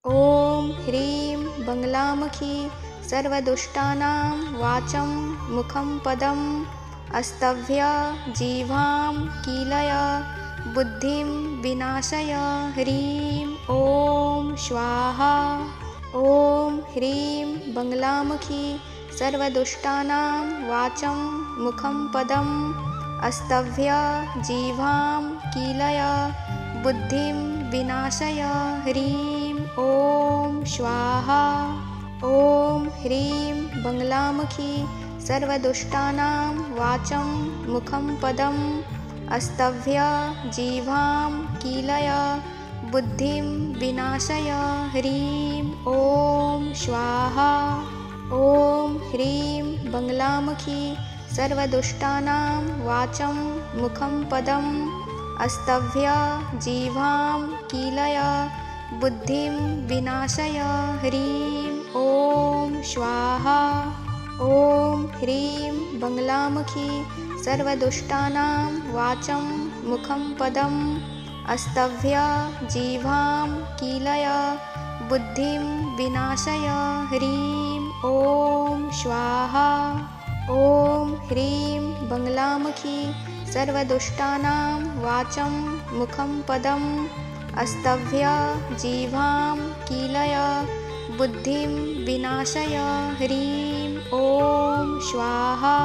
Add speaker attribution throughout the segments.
Speaker 1: ॐ ह्रीं बङ्गलामुखी सर्वदुष्टानां वाचं मुखं पदम् अस्तभ्य जीवां कीलय बुद्धिं विनाशय ह्रीं ॐ स्वाहा। ॐ ह्रीं बङ्गलामुखी सर्वदुष्टानां वाचं मुखं पदम् अस्तभ्य जीवां कीलय बुद्धिं विनाशय ह्रीं ॐ स्वाहा। ॐ ह्रीं बङ्गलामुखी सर्वदुष्टानां वाचं मुखं पदम् अस्तभ्य जीवां कीलय बुद्धिं विनाशय ह्रीं ॐ स्वाहा। ॐ ह्रीं बङ्गलामुखी सर्वदुष्टानां वाचं मुखं पदम् अस्तभ्य जीवां कीलय बुद्धिं विनाशय ह्रीं ॐ स्वाहा। ॐ ह्रीं बङ्गलामुखी सर्वदुष्टानां वाचं मुखं पदम् अस्तभ्य जीवां कीलय बुद्धिं विनाशय ह्रीं ॐ स्वाहा। ॐ ह्रीं बङ्गलामुखी सर्वदुष्टानां वाचं मुखं पदम् अस्तभ्य जीवां कीलय बुद्धिं विनाशय ह्रीं ॐ स्वाहा।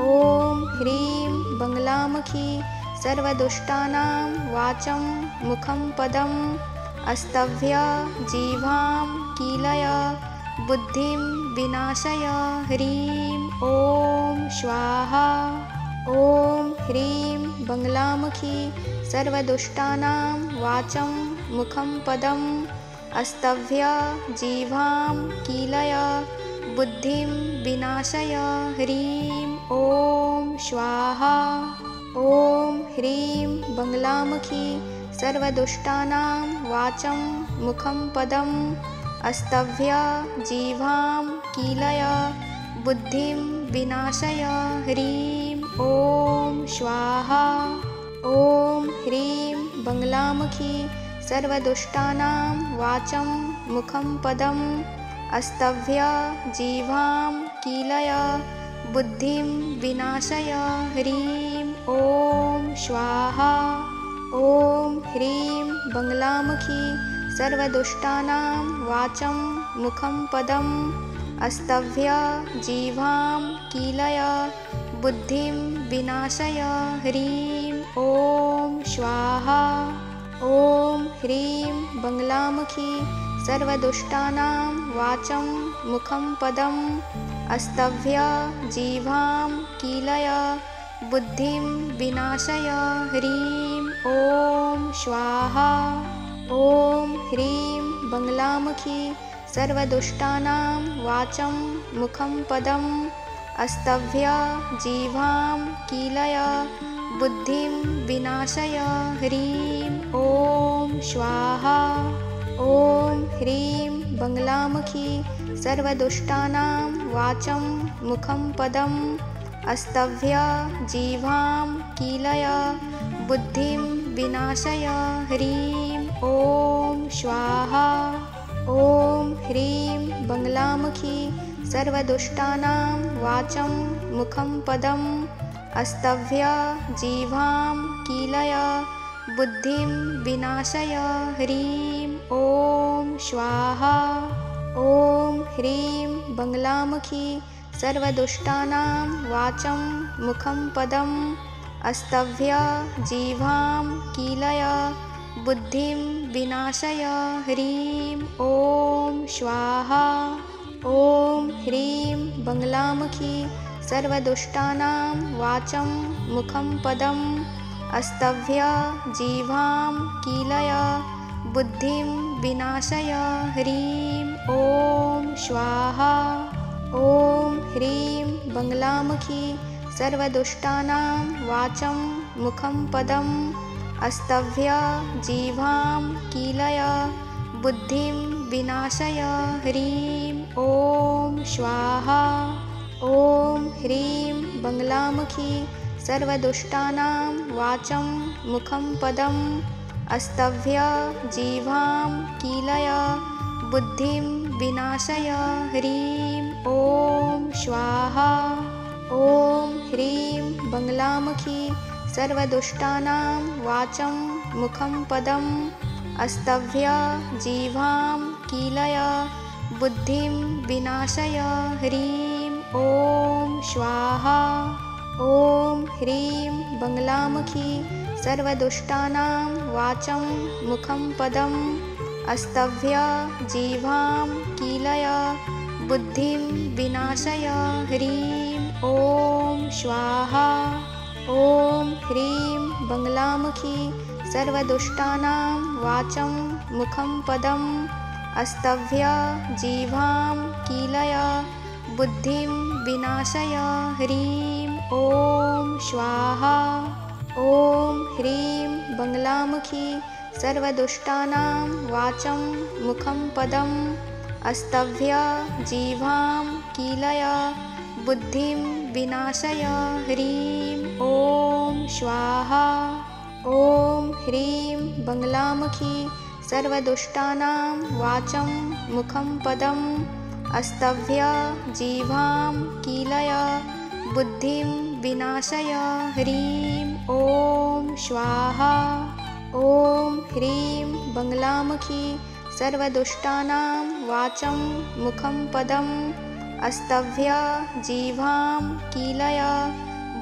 Speaker 1: ॐ ह्रीं बङ्गलामुखी सर्वदुष्टानां वाचं मुखं पदम् अस्तभ्य जीवां कीलय बुद्धिं विनाशय ह्रीं ॐ स्वाहा। ॐ ह्रीं बङ्गलामुखी सर्वदुष्टानां वाचं मुखं पदम् अस्तभ्य जीवां कीलय बुद्धिं विनाशय ह्रीं ॐ स्वाहा। ॐ ह्रीं बङ्गलामुखी सर्वदुष्टानां वाचं मुखं पदम् अस्तभ्य जीवां कीलय बुद्धिं विनाशय ह्रीं ॐ स्वाहा। ॐ ह्रीं बङ्गलामुखी सर्वदुष्टानां वाचं मुखं पदम् अस्तभ्य जीवां कीलय बुद्धिं विनाशय ह्रीं ॐ स्वाहा। ॐ ह्रीं बङ्गलामुखी सर्वदुष्टानां वाचं मुखं पदम् अस्तभ्य जीवां कीलय बुद्धिं विनाशय ह्रीं ॐ स्वाहा। ॐ ह्रीं बङ्गलामुखी सर्वदुष्टानां वाचं मुखं पदम् अस्तभ्य जीवां कीलय बुद्धिं विनाशय ह्रीं ॐ स्वाहा। ॐ ह्रीं बङ्गलामुखी सर्वदुष्टानां वाचं मुखं पदम् अस्तभ्य जीवां कीलय बुद्धिं विनाशय ह्रीं ॐ स्वाहा। ॐ ह्रीं बङ्गलामुखी सर्वदुष्टानां वाचं मुखं पदम् अस्तभ्य जीवां कीलय बुद्धिं विनाशय ह्रीं ॐ स्वाहा। ॐ ह्रीं बङ्गलामुखी सर्वदुष्टानां वाचं मुखं पदम् अस्तभ्य जीवां कीलय बुद्धिं विनाशय ह्रीं ॐ स्वाहा। ॐ ह्रीं बङ्गलामुखी सर्वदुष्टानां वाचं मुखं पदम् अस्तभ्य जीवां कीलय बुद्धिं विनाशय ह्रीं ॐ स्वाहा। ॐ ह्रीं बङ्गलामुखी सर्वदुष्टानां वाचं मुखं पदम् अस्तभ्य जीवां कीलय बुद्धिं विनाशय ह्रीं ॐ स्वाहा। ॐ ह्रीं बङ्गलामुखी सर्वदुष्टानां वाचं मुखं पदम् अस्तभ्य जीवां कीलय बुद्धिं विनाशय ह्रीं ॐ स्वाहा। ॐ ह्रीं बङ्गलामुखी सर्वदुष्टानां वाचं मुखं पदम् अस्तभ्य जीवां कीलय बुद्धिं विनाशय ह्रीं ॐ स्वाहा। ॐ ह्रीं बङ्गलामुखी सर्वदुष्टानां वाचं मुखं पदम् अस्तभ्य जिह्वां कीलय बुद्धिं विनाशय ह्रीं ॐ स्वाहा। ॐ ह्रीं बङ्गलामुखी सर्वदुष्टानां वाचं मुखं पदम् अस्तभ्य जिह्वां कीलय बुद्धिं विनाशय ह्रीं ॐ स्वाहा। ॐ ह्रीं बङ्गलामुखी सर्वदुष्टानां वाचं मुखं पदम् अस्तभ्य जिह्वां कीलय बुद्धिं विनाशय ह्रीं ॐ स्वाहा। ॐ ह्रीं बङ्गलामुखी सर्वदुष्टानां वाचं मुखं पदम् अस्तभ्य जिह्वां कीलय बुद्धिं विनाशय ह्रीं ॐ स्वाहा। ॐ ह्रीं बङ्गलामुखी सर्वदुष्टानां वाचं मुखं पदम् अस्तभ्य जिह्वां कीलय बुद्धिं विनाशय ह्रीं ॐ स्वाहा। ॐ ह्रीं बङ्गलामुखी सर्वदुष्टानां वाचं मुखं पदम् अस्तभ्य जिह्वां कीलय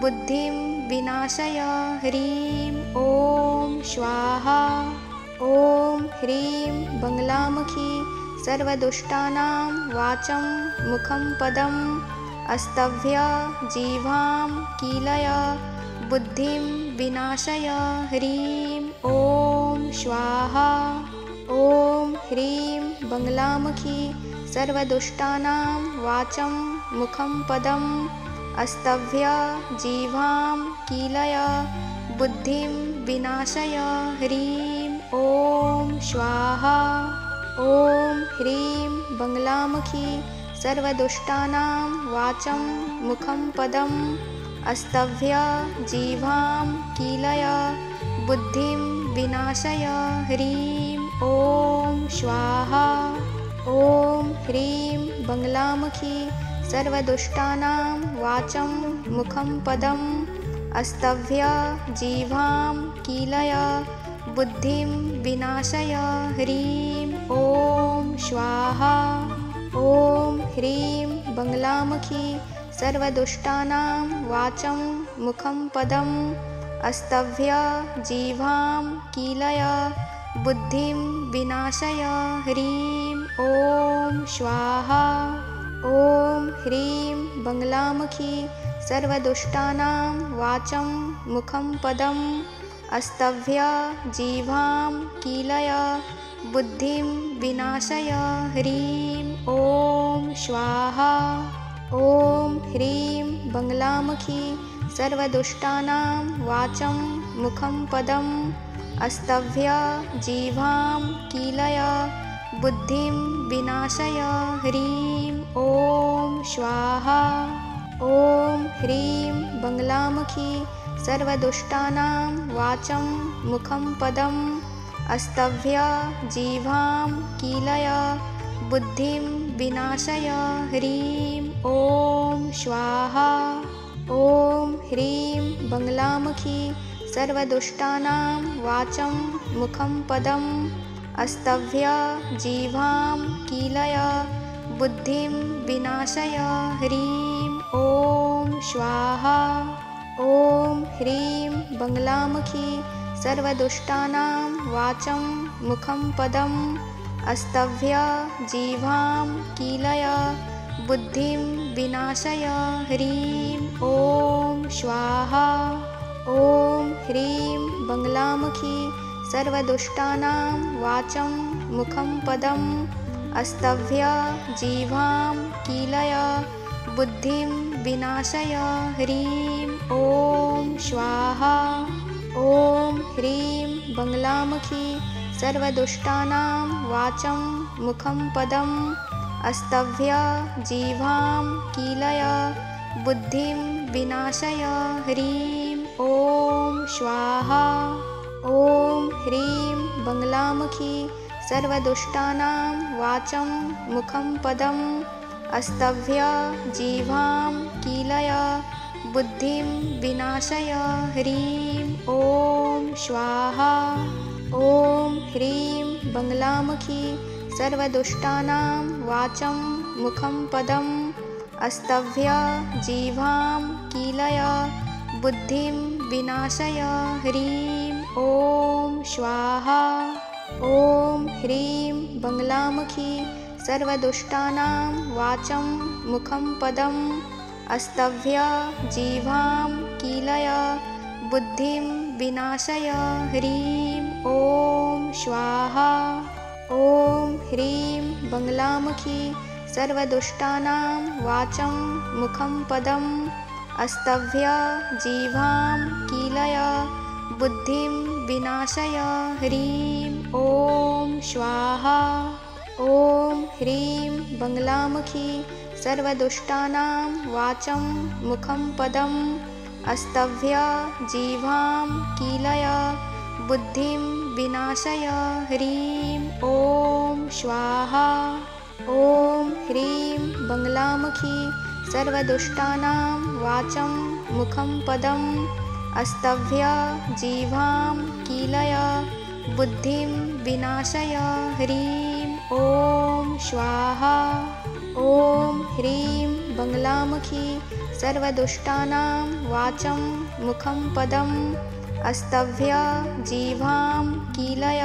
Speaker 1: बुद्धिं विनाशय ह्रीं ॐ स्वाहा। ॐ ह्रीं बङ्गलामुखी सर्वदुष्टानां वाचं मुखं पदम् अस्तभ्य जिह्वां कीलय बुद्धिं विनाशय ह्रीं ॐ स्वाहा। ॐ ह्रीं बङ्गलामुखी सर्वदुष्टानां वाचं मुखं पदम् अस्तभ्य जिह्वां कीलय बुद्धिं विनाशय ह्रीं ॐ स्वाहा। ॐ ह्रीं बङ्गलामुखी सर्वदुष्टानां वाचं मुखं पदम् अस्तभ्य जिह्वां कीलय बुद्धिं विनाशय ह्रीं ॐ स्वाहा। ॐ ह्रीं बङ्गलामुखी सर्वदुष्टानां वाचं मुखं पदम् अस्तभ्य जिह्वां कीलय बुद्धिं विनाशय ह्रीं ॐ स्वाहा। ॐ ह्रीं बङ्गलामुखी सर्वदुष्टानां वाचं मुखं पदम् अस्तभ्य जिह्वां कीलय बुद्धिं विनाशय ह्रीं ॐ स्वाहा। ॐ ह्रीं बङ्गलामुखी सर्वदुष्टानां वाचं मुखं पदम् अस्तभ्य जिह्वां कीलय बुद्धिं विनाशय ह्रीं ॐ स्वाहा। ॐ ह्रीं बङ्गलामुखी सर्वदुष्टानां वाचं मुखं पदम् अस्तभ्य जिह्वां कीलय बुद्धिं विनाशय ह्रीं ॐ स्वाहा। ॐ ह्रीं बङ्गलामुखी सर्वदुष्टानां वाचं मुखं पदम् अस्तभ्य जिह्वां कीलय बुद्धिं विनाशय ह्रीं ॐ स्वाहा। ॐ ह्रीं बङ्गलामुखी सर्वदुष्टानां वाचं मुखं पदम् अस्तभ्य जिह्वां कीलय बुद्धिं विनाशय ह्रीं ॐ स्वाहा। ॐ ह्रीं बङ्गलामुखी सर्वदुष्टानां वाचं मुखं पदम् अस्तभ्य जिह्वां कीलय बुद्धिं विनाशय ह्रीं ॐ स्वाहा। ॐ ह्रीं बङ्गलामुखी सर्वदुष्टानां वाचं मुखं पदम् अस्तभ्य जिह्वां कीलय बुद्धिं विनाशय ह्रीं ॐ स्वाहा। ॐ ह्रीं बङ्गलामुखी सर्वदुष्टानां वाचं मुखं पदम् अस्तभ्य जिह्वां कीलय बुद्धिं विनाशय ह्रीं ॐ स्वाहा। ॐ ह्रीं बङ्गलामुखी सर्वदुष्टानां वाचं मुखं पदम् अस्तभ्य जिह्वां कीलय बुद्धिं विनाशय ह्रीं ॐ स्वाहा। ॐ ह्रीं बङ्गलामुखी सर्वदुष्टानां वाचं मुखं पदम् अस्तभ्य जिह्वां कीलय बुद्धिं विनाशय ह्रीं ॐ स्वाहा। ॐ ह्रीं बङ्गलामुखी सर्वदुष्टानां वाचं मुखं पदम् अस्तभ्य जिह्वां कीलय बुद्धिं विनाशय ह्रीं ॐ स्वाहा। ॐ ह्रीं बङ्गलामुखी सर्वदुष्टानां वाचं मुखं पदम् अस्तभ्य जिह्वां कीलय बुद्धिं विनाशय ह्रीं ॐ स्वाहा। ॐ ह्रीं बङ्गलामुखी सर्वदुष्टानां वाचं मुखं पदम् अस्तभ्य जिह्वां कीलय बुद्धिं विनाशय ह्रीं ॐ स्वाहा। ॐ ह्रीं बङ्गलामुखी सर्वदुष्टानां वाचं मुखं पदम् अस्तभ्य जिह्वां कीलय बुद्धिं विनाशय ह्रीं ॐ स्वाहा। ॐ ह्रीं बङ्गलामुखी सर्वदुष्टानां वाचं मुखं पदम् अस्तभ्य जिह्वां कीलय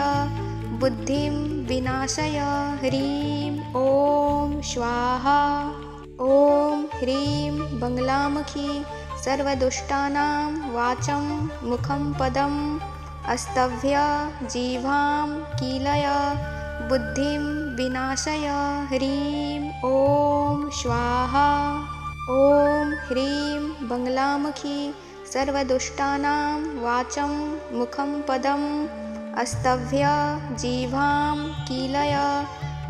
Speaker 1: बुद्धिं विनाशय ह्रीं ॐ स्वाहा। ॐ ह्रीं बङ्गलामुखी सर्वदुष्टानां वाचं मुखं पदम् अस्तभ्य जिह्वां कीलय बुद्धिं विनाशय ह्रीं ॐ स्वाहा। ॐ ह्रीं बङ्गलामुखी सर्वदुष्टानां वाचं मुखं पदम् अस्तभ्य जिह्वां कीलय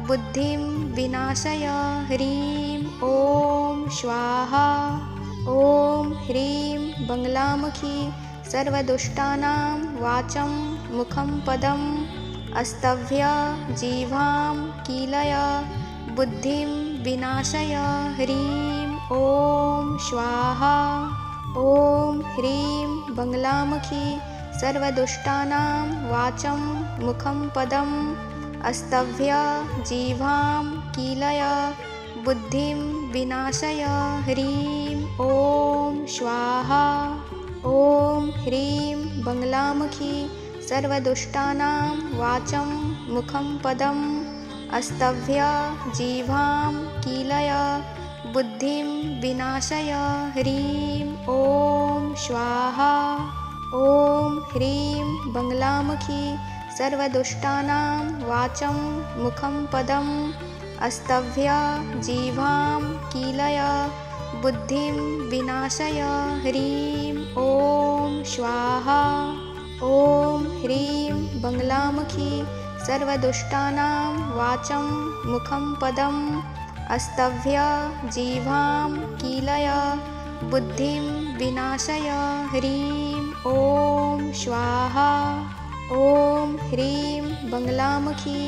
Speaker 1: बुद्धिं विनाशय ह्रीं ॐ स्वाहा। ॐ ह्रीं बङ्गलामुखी सर्वदुष्टानां वाचं मुखं पदम् अस्तभ्य जिह्वां कीलय बुद्धिं विनाशय ह्रीं ॐ स्वाहा। ॐ ह्रीं बङ्गलामुखी सर्वदुष्टानां वाचं मुखं पदम् अस्तभ्य जिह्वां कीलय बुद्धिं विनाशय ह्रीं ॐ स्वाहा। ॐ ह्रीं बङ्गलामुखी सर्वदुष्टानां वाचं मुखं पदम् अस्तभ्य जिह्वां कीलय बुद्धिं विनाशय ह्रीं ॐ स्वाहा। ॐ ह्रीं बङ्गलामुखी सर्वदुष्टानां वाचं मुखं पदम् अस्तभ्य जिह्वां कीलय बुद्धिं विनाशय ह्रीं ॐ स्वाहा। ॐ ह्रीं बङ्गलामुखी सर्वदुष्टानां वाचं मुखं पदम् अस्तभ्य जिह्वां कीलय बुद्धिं विनाशय ह्रीं ॐ स्वाहा। ॐ ह्रीं बङ्गलामुखी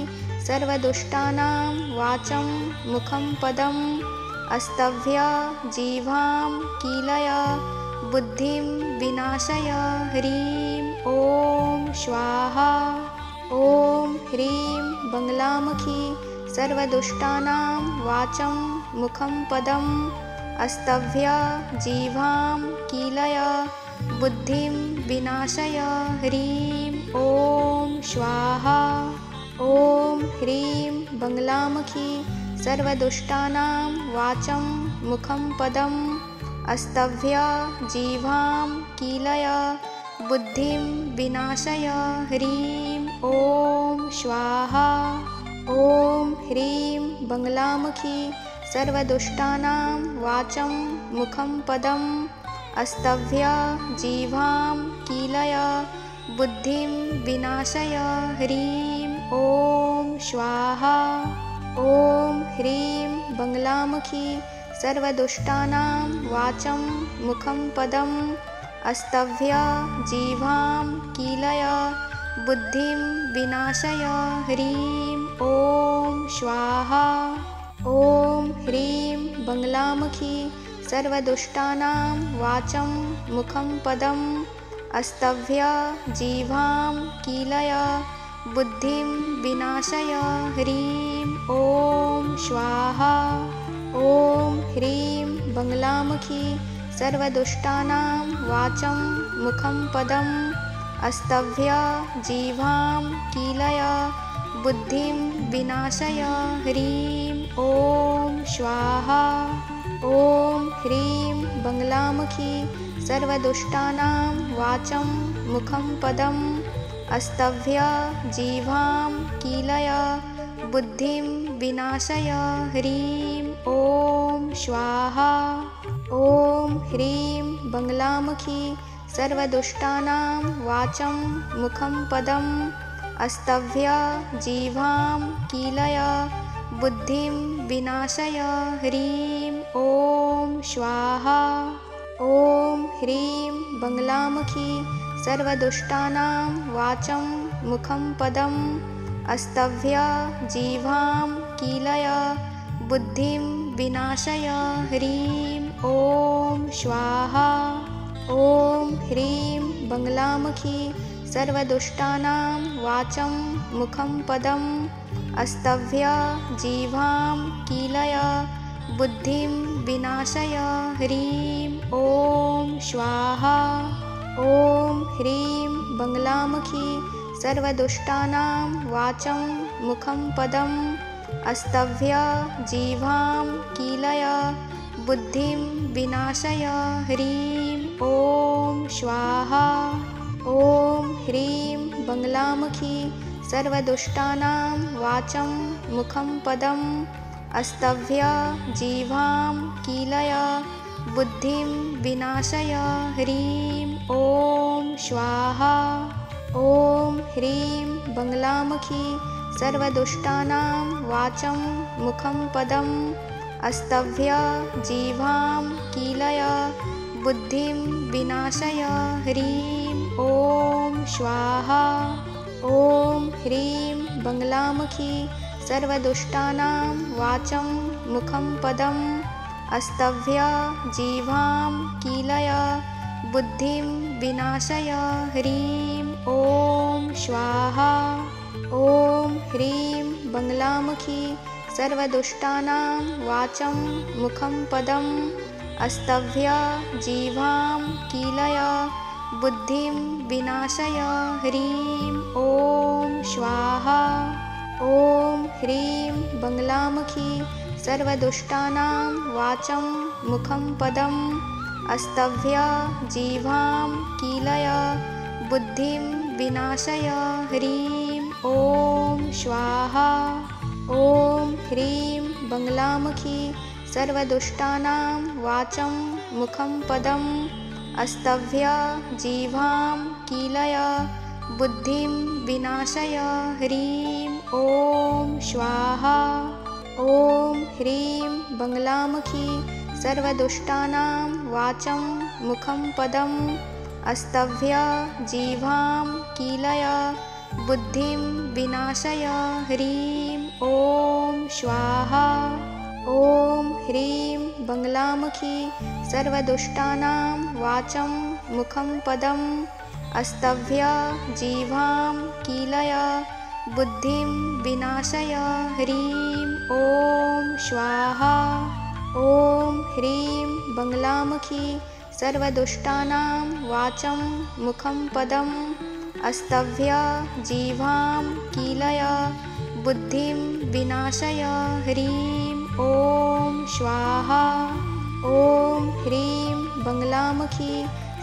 Speaker 1: सर्वदुष्टानां वाचं मुखं पदम् अस्तभ्य जिह्वां कीलय बुद्धिं विनाशय ह्रीं ॐ स्वाहा। ॐ ह्रीं बङ्गलामुखी सर्वदुष्टानां वाचं मुखं पदम् अस्तभ्य जिह्वां कीलय बुद्धिं विनाशय ह्रीं ॐ स्वाहा। ॐ ह्रीं बङ्गलामुखी सर्वदुष्टानां वाचं मुखं पदम् अस्तभ्य जिह्वां कीलय बुद्धिं विनाशय ह्रीं ॐ स्वाहा। ॐ ह्रीं बङ्गलामुखी सर्वदुष्टानां वाचं मुखं पदम् अस्तभ्य जिह्वां कीलय बुद्धिं विनाशय ह्रीं ॐ स्वाहा। ॐ ह्रीं बङ्गलामुखी सर्वदुष्टानां वाचं मुखं पदम् अस्तभ्य जिह्वां कीलय बुद्धिं विनाशय ह्रीं ॐ स्वाहा। ॐ ह्रीं बङ्गलामुखी सर्वदुष्टानां वाचं मुखं पदम् अस्तभ्य जिह्वां कीलय बुद्धिं विनाशय ह्रीं ॐ स्वाहा। ॐ ह्रीं बङ्गलामुखी सर्वदुष्टानां वाचं मुखं पदम् अस्तभ्य जिह्वां कीलय बुद्धिं विनाशय ह्रीं ॐ स्वाहा। ॐ ह्रीं बङ्गलामुखी सर्वदुष्टानां वाचं मुखं पदम् अस्तभ्य जिह्वां कीलय बुद्धिं विनाशय ह्रीं ॐ स्वाहा। ॐ ह्रीं बङ्गलामुखी सर्वदुष्टानां वाचं मुखं पदम् अस्तभ्य जिह्वां कीलय बुद्धिं विनाशय ह्रीं ॐ स्वाहा। ॐ ह्रीं बङ्गलामुखी सर्वदुष्टानां वाचं मुखं पदम् अस्तभ्य जिह्वां कीलय बुद्धिं विनाशय ह्रीं ॐ स्वाहा। ॐ ह्रीं बङ्गलामुखी सर्वदुष्टानां वाचं मुखं पदम् अस्तभ्य जिह्वां कीलय बुद्धिं विनाशय ह्रीं ॐ स्वाहा। ॐ ह्रीं बङ्गलामुखी सर्वदुष्टानां वाचं मुखं पदम् अस्तभ्य जिह्वां कीलय बुद्धिं विनाशय ह्रीं ॐ स्वाहा। ॐ ह्रीं बङ्गलामुखी सर्वदुष्टानां वाचं मुखं पदम् अस्तभ्य जिह्वां कीलय बुद्धिं विनाशय ह्रीं ॐ स्वाहा। ॐ ह्रीं बङ्गलामुखी सर्वदुष्टानां वाचं मुखं पदम् अस्तभ्य जिह्वां कीलय बुद्धिं विनाशय ह्रीं ॐ स्वाहा। ॐ ह्रीं बङ्गलामुखी सर्वदुष्टानां वाचं मुखं पदम् अस्तभ्य जिह्वां कीलय बुद्धिं विनाशय ह्रीं ॐ स्वाहा। ॐ ह्रीं बङ्गलामुखी सर्वदुष्टानां वाचं मुखं पदम् अस्तभ्य जिह्वां कीलय बुद्धिं विनाशय ह्रीं ॐ स्वाहा। ॐ ह्रीं बङ्गलामुखी सर्वदुष्टानां वाचं मुखं पदम् अस्तभ्य जिह्वां कीलय बुद्धिं विनाशय ह्रीं ॐ स्वाहा। ॐ ह्रीं बङ्गलामुखी सर्वदुष्टानां वाचं मुखं पदम् अस्तभ्य जिह्वां कीलय बुद्धिं विनाशय ह्रीं ॐ स्वाहा। ॐ ह्रीं बङ्गलामुखी सर्वदुष्टानां वाचं मुखं पदम् अस्तभ्य जिह्वां कीलय बुद्धिं विनाशय ह्रीं ॐ स्वाहा। ॐ ह्रीं बङ्गलामुखी सर्वदुष्टानां वाचं मुखं पदम् अस्तभ्य जिह्वां कीलय बुद्धिं विनाशय ह्रीं ॐ स्वाहा। ॐ ह्रीं बङ्गलामुखी सर्वदुष्टानां वाचं मुखं पदम् अस्तभ्य जिह्वां कीलय बुद्धिं विनाशय ह्रीं ॐ स्वाहा। ॐ ह्रीं बङ्गलामुखी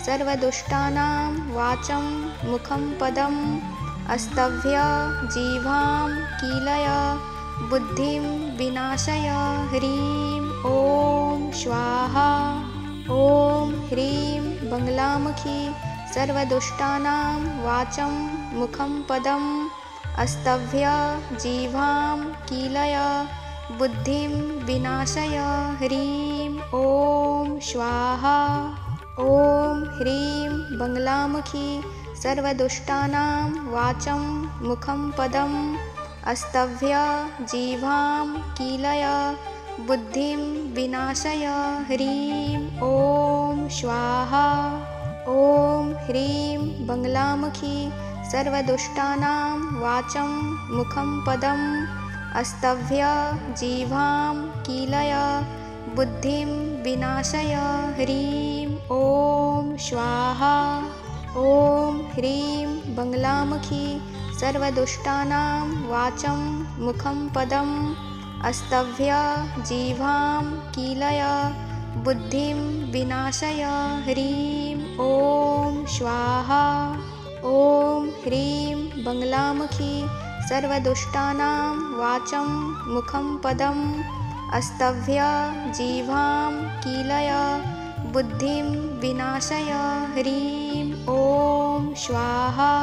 Speaker 1: सर्वदुष्टानां वाचं मुखं पदम् अस्तभ्य जिह्वां कीलय बुद्धिं विनाशय ह्रीं ॐ स्वाहा। ॐ ह्रीं बङ्गलामुखी सर्वदुष्टानां वाचं मुखं पदम् अस्तभ्य जिह्वां कीलय बुद्धिं विनाशय ह्रीं ॐ स्वाहा। ॐ ह्रीं बङ्गलामुखी सर्वदुष्टानां वाचं मुखं पदम् अस्तभ्य जिह्वां कीलय बुद्धिं विनाशय ह्रीं ॐ स्वाहा। ॐ ह्रीं बङ्गलामुखी सर्वदुष्टानां वाचं मुखं पदम् अस्तभ्य जिह्वां कीलय बुद्धिं विनाशय ह्रीं ॐ स्वाहा। ॐ ह्रीं बङ्गलामुखी सर्वदुष्टानां वाचं मुखं पदम् अस्तभ्य जिह्वां कीलय बुद्धिं विनाशय ह्रीं ॐ स्वाहा। ॐ ह्रीं बङ्गलामुखी सर्वदुष्टानां वाचं मुखं पदम् अस्तभ्य जिह्वां कीलय बुद्धिं विनाशय ह्रीं ॐ स्वाहा।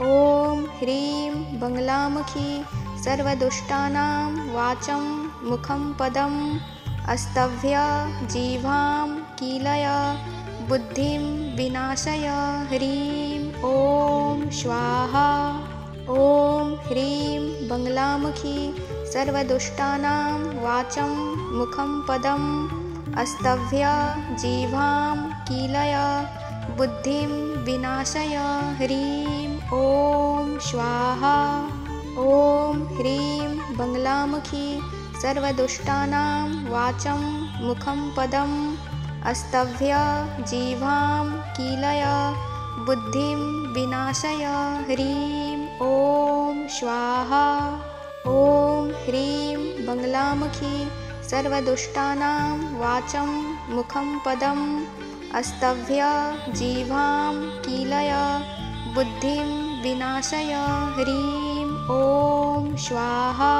Speaker 1: ॐ ह्रीं बङ्गलामुखी सर्वदुष्टानां वाचं मुखं पदम् अस्तभ्य जिह्वां कीलय बुद्धिं विनाशय ह्रीं ॐ स्वाहा। ॐ ह्रीं बङ्गलामुखी सर्वदुष्टानां वाचं मुखं पदम् अस्तभ्य जिह्वां कीलय बुद्धिं विनाशय ह्रीं ॐ स्वाहा। ॐ ह्रीं बङ्गलामुखी सर्वदुष्टानां वाचं मुखं पदम् अस्तभ्य जिह्वां कीलय बुद्धिं विनाशय ह्रीं ॐ स्वाहा। ॐ ह्रीं बङ्गलामुखी सर्वदुष्टानां वाचं मुखं पदम् अस्तभ्य जिह्वां कीलय बुद्धिं विनाशय ह्रीं ॐ स्वाहा।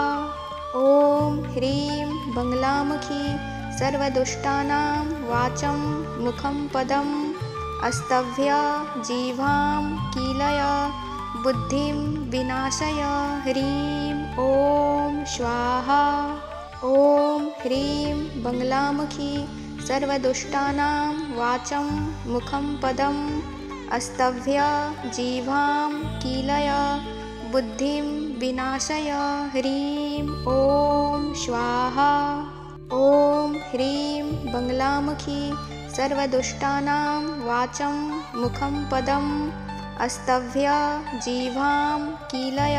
Speaker 1: ॐ ह्रीं बङ्गलामुखी सर्वदुष्टानां वाचं मुखं पदम् अस्तभ्य जिह्वां कीलय बुद्धिं विनाशय ह्रीं ॐ स्वाहा। ॐ ह्रीं बङ्गलामुखी सर्वदुष्टानां वाचं मुखं पदम् अस्तभ्य जिह्वां कीलय बुद्धिं विनाशय ह्रीं ॐ स्वाहा। ॐ ह्रीं बङ्गलामुखी सर्वदुष्टानां वाचं मुखं पदम् अस्तभ्य जिह्वां कीलय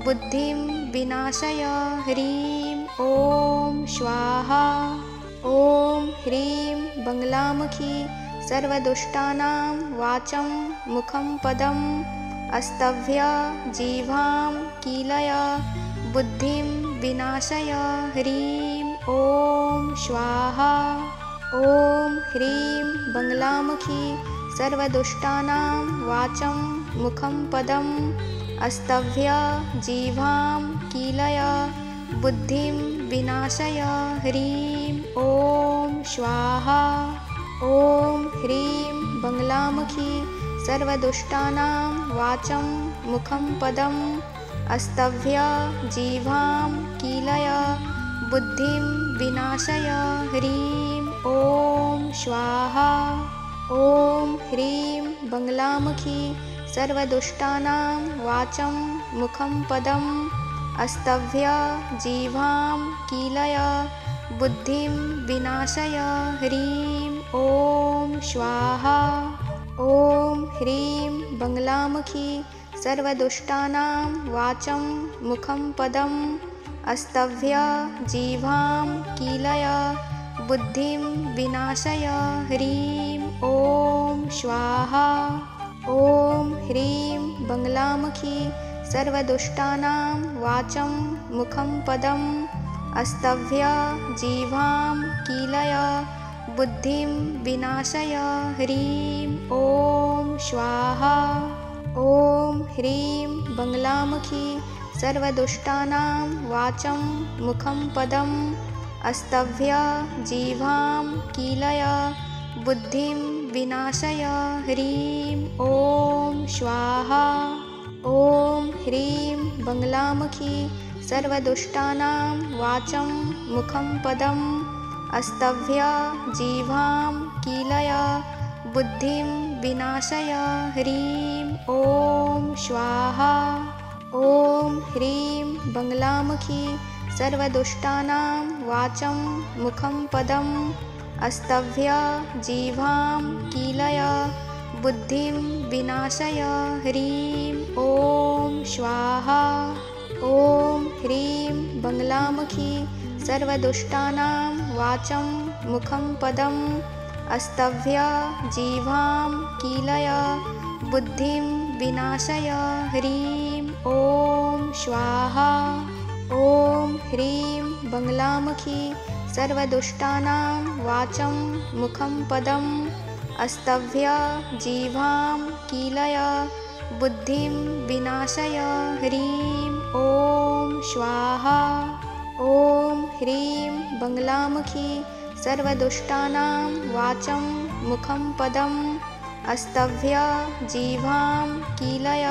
Speaker 1: बुद्धिं विनाशय ह्रीं ॐ स्वाहा। ॐ ह्रीं बङ्गलामुखी सर्वदुष्टानां वाचं मुखं पदम् अस्तभ्य जिह्वां कीलय बुद्धिं विनाशय ह्रीं ॐ स्वाहा। ॐ ह्रीं बङ्गलामुखी सर्वदुष्टानां वाचं मुखं पदम् अस्तभ्य जिह्वां कीलय बुद्धिं विनाशय ह्रीं ॐ स्वाहा। ॐ ह्रीं बङ्गलामुखी सर्वदुष्टानां वाचं मुखं पदम् अस्तभ्य जिह्वां कीलय बुद्धिं विनाशय ह्रीं ॐ स्वाहा। ॐ ह्रीं बङ्गलामुखी सर्वदुष्टानां वाचं मुखं पदम् अस्तभ्य जिह्वां कीलय बुद्धिं विनाशय ह्रीं ॐ स्वाहा। ॐ ह्रीं बङ्गलामुखी सर्वदुष्टानां वाचं मुखं पदम् अस्तभ्य जिह्वां कीलय बुद्धिं विनाशय ह्रीं ॐ स्वाहा। ॐ ह्रीं बङ्गलामुखी सर्वदुष्टानां वाचं मुखं पदम् अस्तभ्य जिह्वां कीलय बुद्धिं विनाशय ह्रीं ॐ स्वाहा। ॐ ह्रीं बङ्गलामुखी सर्वदुष्टानां वाचं मुखं पदम् अस्तभ्य जिह्वां कीलय बुद्धिं विनाशय ह्रीं ॐ स्वाहा। ॐ ह्रीं बङ्गलामुखी सर्वदुष्टानां वाचं मुखं पदम् अस्तभ्य जिह्वां कीलय बुद्धिं विनाशय ह्रीं ॐ स्वाहा। ॐ ह्रीं बङ्गलामुखी सर्वदुष्टानां वाचं मुखं पदम् अस्तभ्य जिह्वां कीलय बुद्धिं विनाशय ह्रीं ॐ स्वाहा। ॐ ह्रीं बङ्गलामुखी सर्वदुष्टानां वाचं मुखं पदम् अस्तभ्य जिह्वां कीलय बुद्धिं विनाशय ह्रीं ॐ स्वाहा। ॐ ह्रीं बङ्गलामुखी सर्वदुष्टानां वाचं मुखं पदम् अस्तभ्य जिह्वां कीलय बुद्धिं विनाशय ह्रीं ॐ स्वाहा। ॐ ह्रीं बङ्गलामुखी सर्वदुष्टानां वाचं मुखं पदम् अस्तभ्य जिह्वां कीलय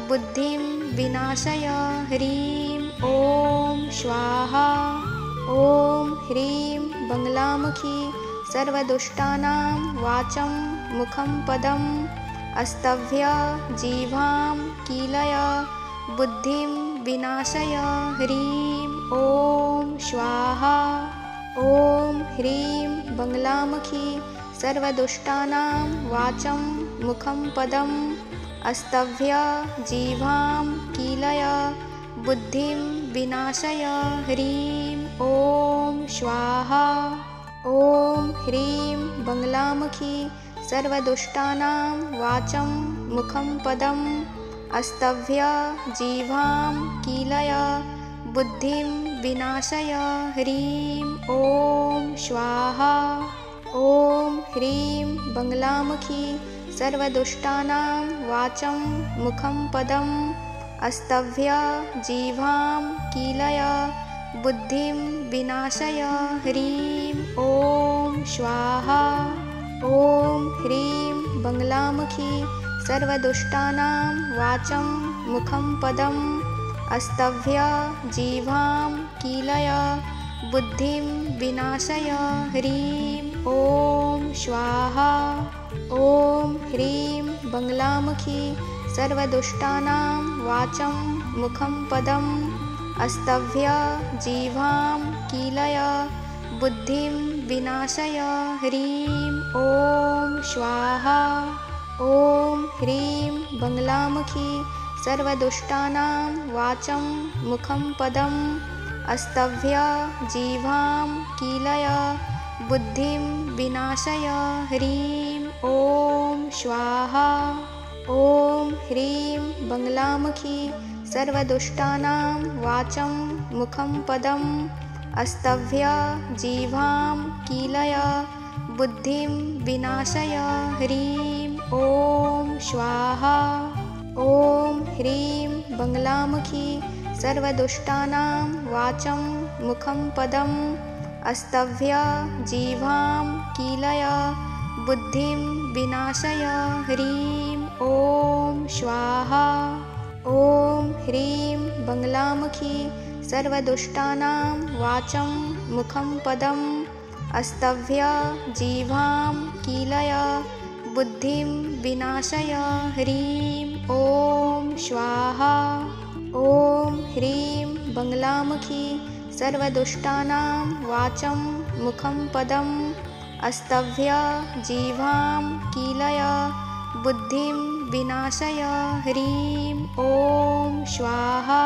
Speaker 1: बुद्धिं विनाशय ह्रीं ॐ स्वाहा। ॐ ह्रीं बङ्गलामुखी सर्वदुष्टानां वाचं मुखं पदम् अस्तभ्य जिह्वां कीलय बुद्धिं विनाशय ह्रीं ॐ स्वाहा। ॐ ह्रीं बङ्गलामुखी सर्वदुष्टानां वाचं मुखं पदम् अस्तभ्य जिह्वां कीलय बुद्धिं विनाशय ह्रीं ॐ स्वाहा। ॐ ह्रीं बङ्गलामुखी सर्वदुष्टानां वाचं मुखं पदम् अस्तभ्य जिह्वां कीलय बुद्धिं विनाशय ह्रीं ॐ स्वाहा। ॐ ह्रीं बङ्गलामुखी सर्वदुष्टानां वाचं मुखं पदम् अस्तभ्य जिह्वां कीलय बुद्धिं विनाशय ह्रीं ॐ स्वाहा। ॐ ह्रीं बङ्गलामुखी सर्वदुष्टानां वाचं मुखं पदम् अस्तभ्य जिह्वां कीलय बुद्धिं विनाशय ह्रीं ॐ स्वाहा। ॐ ह्रीं बङ्गलामुखी सर्वदुष्टानां वाचं मुखं पदम् अस्तभ्य जिह्वां कीलय बुद्धिं विनाशय ह्रीं ॐ स्वाहा। ॐ ह्रीं बङ्गलामुखी सर्वदुष्टानां वाचं मुखं पदम् अस्तभ्य जिह्वां कीलय बुद्धिं विनाशय ह्रीं ॐ स्वाहा। ॐ ह्रीं बङ्गलामुखी सर्वदुष्टानां वाचं मुखं पदम् अस्तभ्य जिह्वां कीलय बुद्धिं विनाशय ह्रीं ॐ स्वाहा। ॐ ह्रीं बङ्गलामुखी सर्वदुष्टानां वाचं मुखं पदम् अस्तभ्य जिह्वां कीलय बुद्धिं विनाशय ह्रीं ॐ स्वाहा। ॐ ह्रीं बङ्गलामुखी सर्वदुष्टानां वाचं मुखं पदम् अस्तभ्य जिह्वां कीलय बुद्धिं विनाशय ह्रीं ॐ स्वाहा। ॐ ह्रीं बङ्गलामुखी सर्वदुष्टानां वाचं मुखं पदम् अस्तभ्य जिह्वां कीलय बुद्धिं विनाशय ह्रीं ॐ स्वाहा।